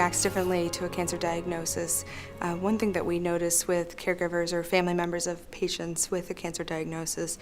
reacts differently to a cancer diagnosis. One thing that we notice with caregivers or family members of patients with a cancer diagnosis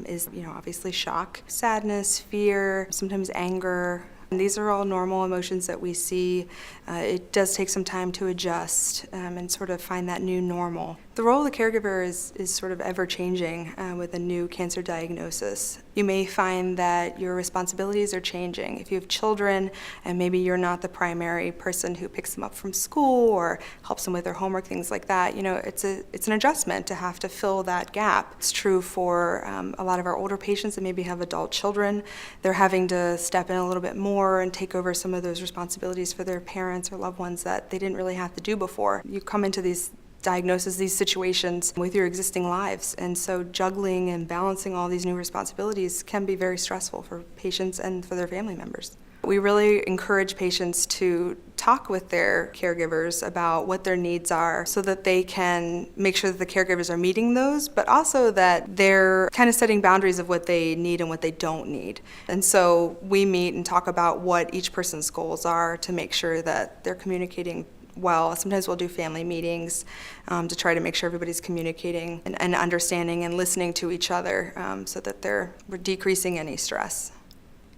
is, obviously shock, sadness, fear, sometimes anger. And these are all normal emotions that we see. It does take some time to adjust and sort of find that new normal. The role of the caregiver is sort of ever-changing with a new cancer diagnosis. You may find that your responsibilities are changing. If you have children and maybe you're not the primary person who picks them up from school or helps them with their homework, things like that, it's an adjustment to have to fill that gap. It's true for a lot of our older patients that maybe have adult children. They're having to step in a little bit more and take over some of those responsibilities for their parents or loved ones that they didn't really have to do before. You come into these diagnoses, these situations with your existing lives, and so juggling and balancing all these new responsibilities can be very stressful for patients and for their family members. We really encourage patients to talk with their caregivers about what their needs are so that they can make sure that the caregivers are meeting those, but also that they're kind of setting boundaries of what they need and what they don't need. And so we meet and talk about what each person's goals are to make sure that they're communicating well. Sometimes we'll do family meetings to try to make sure everybody's communicating and understanding and listening to each other so that we're decreasing any stress.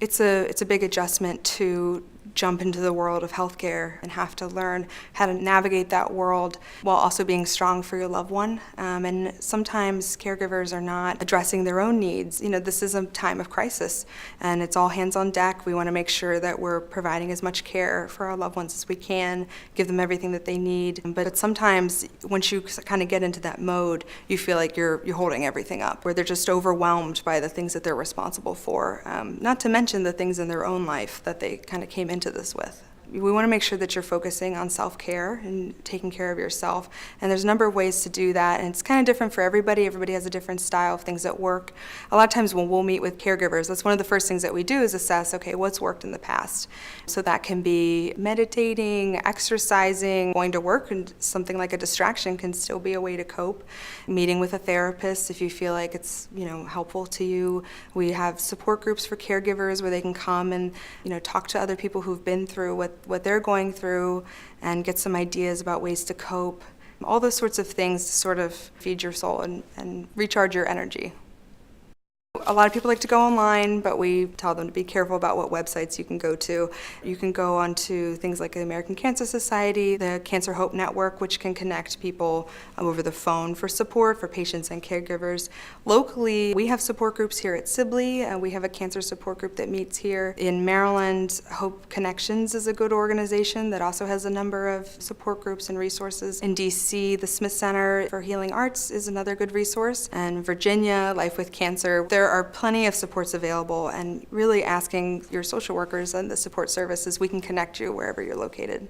It's a big adjustment to jump into the world of healthcare and have to learn how to navigate that world while also being strong for your loved one. And sometimes caregivers are not addressing their own needs. This is a time of crisis and it's all hands on deck. We want to make sure that we're providing as much care for our loved ones as we can, give them everything that they need. But sometimes once you kind of get into that mode, you feel like you're holding everything up, where they're just overwhelmed by the things that they're responsible for, not to mention the things in their own life that they kind of came into this with. We want to make sure that you're focusing on self-care and taking care of yourself. And there's a number of ways to do that. And it's kind of different for everybody. Everybody has a different style of things that work. A lot of times when we'll meet with caregivers, that's one of the first things that we do is assess, okay, what's worked in the past? So that can be meditating, exercising, going to work, and something like a distraction can still be a way to cope. Meeting with a therapist if you feel like it's, helpful to you. We have support groups for caregivers where they can come and, talk to other people who've been through what they're going through and get some ideas about ways to cope. All those sorts of things to sort of feed your soul and recharge your energy. A lot of people like to go online, but we tell them to be careful about what websites you can go to. You can go onto things like the American Cancer Society, the Cancer Hope Network, which can connect people over the phone for support for patients and caregivers. Locally, we have support groups here at Sibley. We have a cancer support group that meets here. In Maryland, Hope Connections is a good organization that also has a number of support groups and resources. In DC, the Smith Center for Healing Arts is another good resource. And Virginia, Life with Cancer. There are plenty of supports available, and really asking your social workers and the support services, we can connect you wherever you're located.